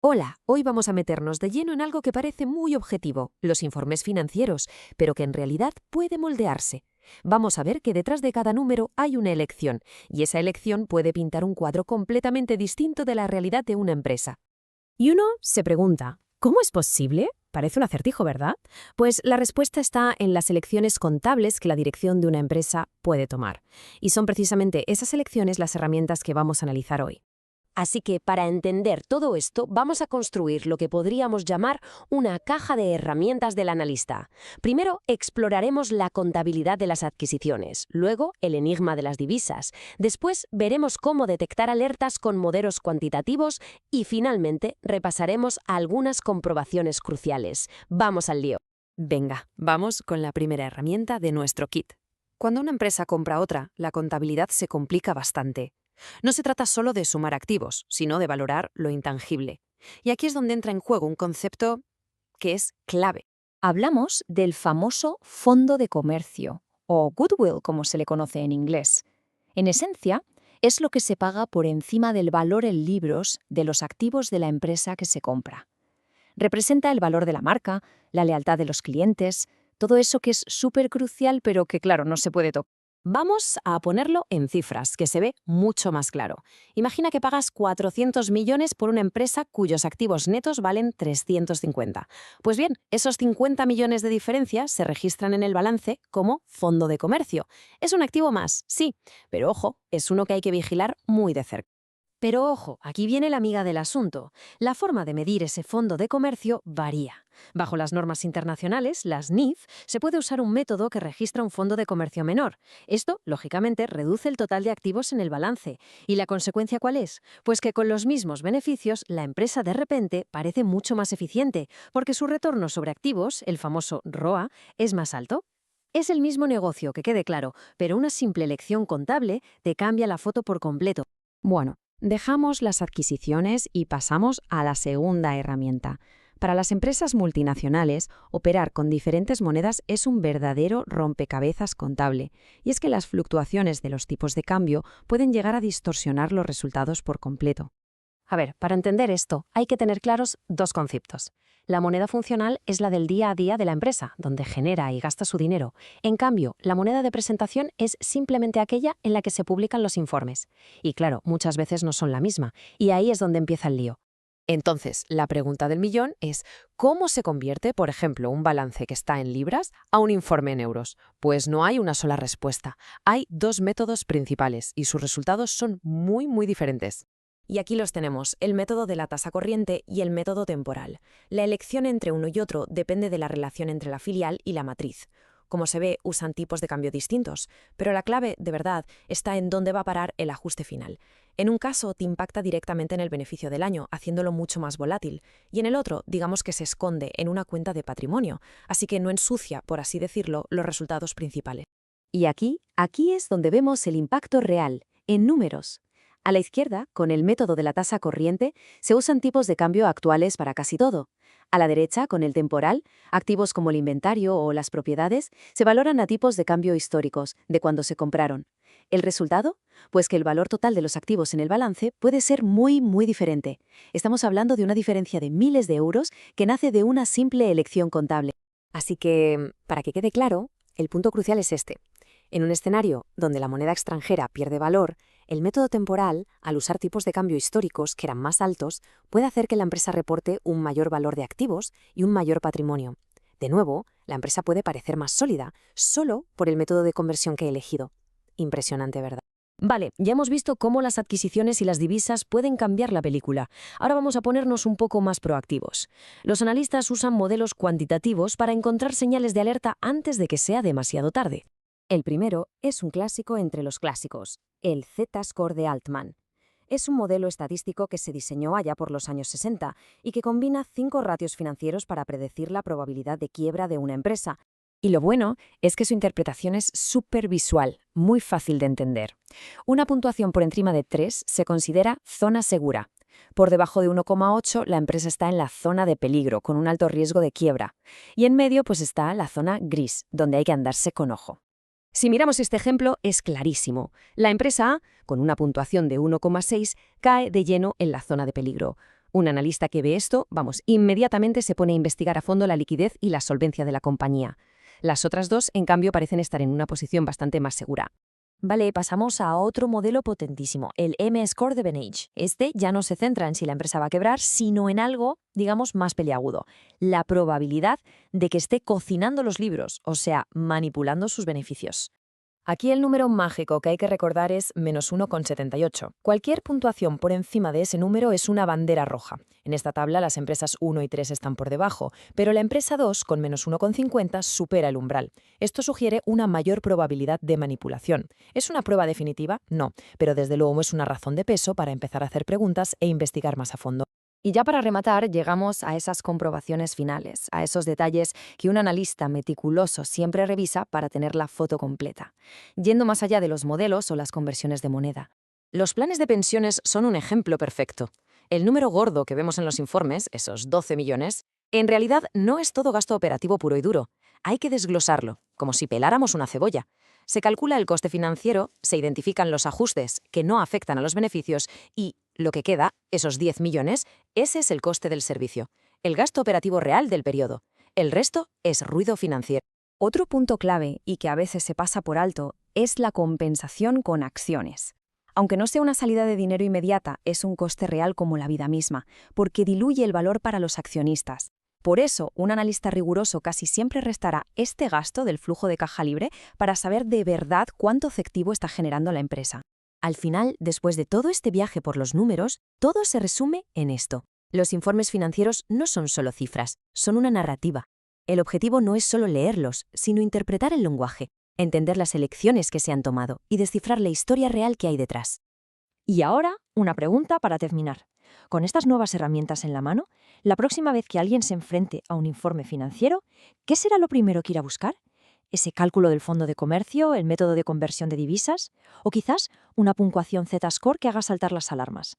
Hola, hoy vamos a meternos de lleno en algo que parece muy objetivo, los informes financieros, pero que en realidad puede moldearse. Vamos a ver que detrás de cada número hay una elección, y esa elección puede pintar un cuadro completamente distinto de la realidad de una empresa. Y uno se pregunta, ¿cómo es posible? Parece un acertijo, ¿verdad? Pues la respuesta está en las elecciones contables que la dirección de una empresa puede tomar. Y son precisamente esas elecciones las herramientas que vamos a analizar hoy. Así que para entender todo esto, vamos a construir lo que podríamos llamar una caja de herramientas del analista. Primero, exploraremos la contabilidad de las adquisiciones, luego el enigma de las divisas, después veremos cómo detectar alertas con modelos cuantitativos y finalmente repasaremos algunas comprobaciones cruciales. Vamos al lío. Venga, vamos con la primera herramienta de nuestro kit. Cuando una empresa compra otra, la contabilidad se complica bastante. No se trata solo de sumar activos, sino de valorar lo intangible. Y aquí es donde entra en juego un concepto que es clave. Hablamos del famoso fondo de comercio, o goodwill como se le conoce en inglés. En esencia, es lo que se paga por encima del valor en libros de los activos de la empresa que se compra. Representa el valor de la marca, la lealtad de los clientes, todo eso que es súper crucial pero que claro, no se puede tocar. Vamos a ponerlo en cifras, que se ve mucho más claro. Imagina que pagas 400 millones por una empresa cuyos activos netos valen 350. Pues bien, esos 50 millones de diferencia se registran en el balance como fondo de comercio. Es un activo más, sí, pero ojo, es uno que hay que vigilar muy de cerca. Pero ojo, aquí viene la amiga del asunto. La forma de medir ese fondo de comercio varía. Bajo las normas internacionales, las NIF, se puede usar un método que registra un fondo de comercio menor. Esto, lógicamente, reduce el total de activos en el balance. ¿Y la consecuencia cuál es? Pues que con los mismos beneficios, la empresa de repente parece mucho más eficiente, porque su retorno sobre activos, el famoso ROA, es más alto. Es el mismo negocio, que quede claro, pero una simple elección contable te cambia la foto por completo. Bueno, dejamos las adquisiciones y pasamos a la segunda herramienta. Para las empresas multinacionales, operar con diferentes monedas es un verdadero rompecabezas contable, y es que las fluctuaciones de los tipos de cambio pueden llegar a distorsionar los resultados por completo. A ver, para entender esto, hay que tener claros dos conceptos. La moneda funcional es la del día a día de la empresa, donde genera y gasta su dinero. En cambio, la moneda de presentación es simplemente aquella en la que se publican los informes. Y claro, muchas veces no son la misma, y ahí es donde empieza el lío. Entonces, la pregunta del millón es, ¿cómo se convierte, por ejemplo, un balance que está en libras a un informe en euros? Pues no hay una sola respuesta. Hay dos métodos principales y sus resultados son muy diferentes. Y aquí los tenemos, el método de la tasa corriente y el método temporal. La elección entre uno y otro depende de la relación entre la filial y la matriz. Como se ve, usan tipos de cambio distintos, pero la clave, de verdad, está en dónde va a parar el ajuste final. En un caso, te impacta directamente en el beneficio del año, haciéndolo mucho más volátil, y en el otro, digamos que se esconde en una cuenta de patrimonio, así que no ensucia, por así decirlo, los resultados principales. Y aquí es donde vemos el impacto real, en números. A la izquierda, con el método de la tasa corriente, se usan tipos de cambio actuales para casi todo. A la derecha, con el temporal, activos como el inventario o las propiedades se valoran a tipos de cambio históricos, de cuando se compraron. ¿El resultado? Pues que el valor total de los activos en el balance puede ser muy diferente. Estamos hablando de una diferencia de miles de euros que nace de una simple elección contable. Así que, para que quede claro, el punto crucial es este. En un escenario donde la moneda extranjera pierde valor, el método temporal, al usar tipos de cambio históricos que eran más altos, puede hacer que la empresa reporte un mayor valor de activos y un mayor patrimonio. De nuevo, la empresa puede parecer más sólida, solo por el método de conversión que he elegido. Impresionante, ¿verdad? Vale, ya hemos visto cómo las adquisiciones y las divisas pueden cambiar la película. Ahora vamos a ponernos un poco más proactivos. Los analistas usan modelos cuantitativos para encontrar señales de alerta antes de que sea demasiado tarde. El primero es un clásico entre los clásicos, el Z-Score de Altman. Es un modelo estadístico que se diseñó allá por los años 60 y que combina 5 ratios financieros para predecir la probabilidad de quiebra de una empresa. Y lo bueno es que su interpretación es súper visual, muy fácil de entender. Una puntuación por encima de 3 se considera zona segura. Por debajo de 1,8 la empresa está en la zona de peligro, con un alto riesgo de quiebra. Y en medio pues está la zona gris, donde hay que andarse con ojo. Si miramos este ejemplo, es clarísimo. La empresa A, con una puntuación de 1,6, cae de lleno en la zona de peligro. Un analista que ve esto, inmediatamente se pone a investigar a fondo la liquidez y la solvencia de la compañía. Las otras dos, en cambio, parecen estar en una posición bastante más segura. Vale, pasamos a otro modelo potentísimo, el M-Score de Benage. Este ya no se centra en si la empresa va a quebrar, sino en algo, digamos, más peliagudo. La probabilidad de que esté cocinando los libros, o sea, manipulando sus beneficios. Aquí el número mágico que hay que recordar es -1,78. Cualquier puntuación por encima de ese número es una bandera roja. En esta tabla las empresas 1 y 3 están por debajo, pero la empresa 2, con -1,50, supera el umbral. Esto sugiere una mayor probabilidad de manipulación. ¿Es una prueba definitiva? No, pero desde luego es una razón de peso para empezar a hacer preguntas e investigar más a fondo. Y ya para rematar, llegamos a esas comprobaciones finales, a esos detalles que un analista meticuloso siempre revisa para tener la foto completa, yendo más allá de los modelos o las conversiones de moneda. Los planes de pensiones son un ejemplo perfecto. El número gordo que vemos en los informes, esos 12 millones, en realidad no es todo gasto operativo puro y duro. Hay que desglosarlo, como si peláramos una cebolla. Se calcula el coste financiero, se identifican los ajustes que no afectan a los beneficios y lo que queda, esos 10 millones, ese es el coste del servicio, el gasto operativo real del periodo. El resto es ruido financiero. Otro punto clave, y que a veces se pasa por alto, es la compensación con acciones. Aunque no sea una salida de dinero inmediata, es un coste real como la vida misma, porque diluye el valor para los accionistas. Por eso, un analista riguroso casi siempre restará este gasto del flujo de caja libre para saber de verdad cuánto efectivo está generando la empresa. Al final, después de todo este viaje por los números, todo se resume en esto. Los informes financieros no son solo cifras, son una narrativa. El objetivo no es solo leerlos, sino interpretar el lenguaje, entender las elecciones que se han tomado y descifrar la historia real que hay detrás. Y ahora, una pregunta para terminar. Con estas nuevas herramientas en la mano, la próxima vez que alguien se enfrente a un informe financiero, ¿qué será lo primero que irá a buscar? ¿Ese cálculo del fondo de comercio, el método de conversión de divisas? ¿O quizás una puntuación Z-score que haga saltar las alarmas?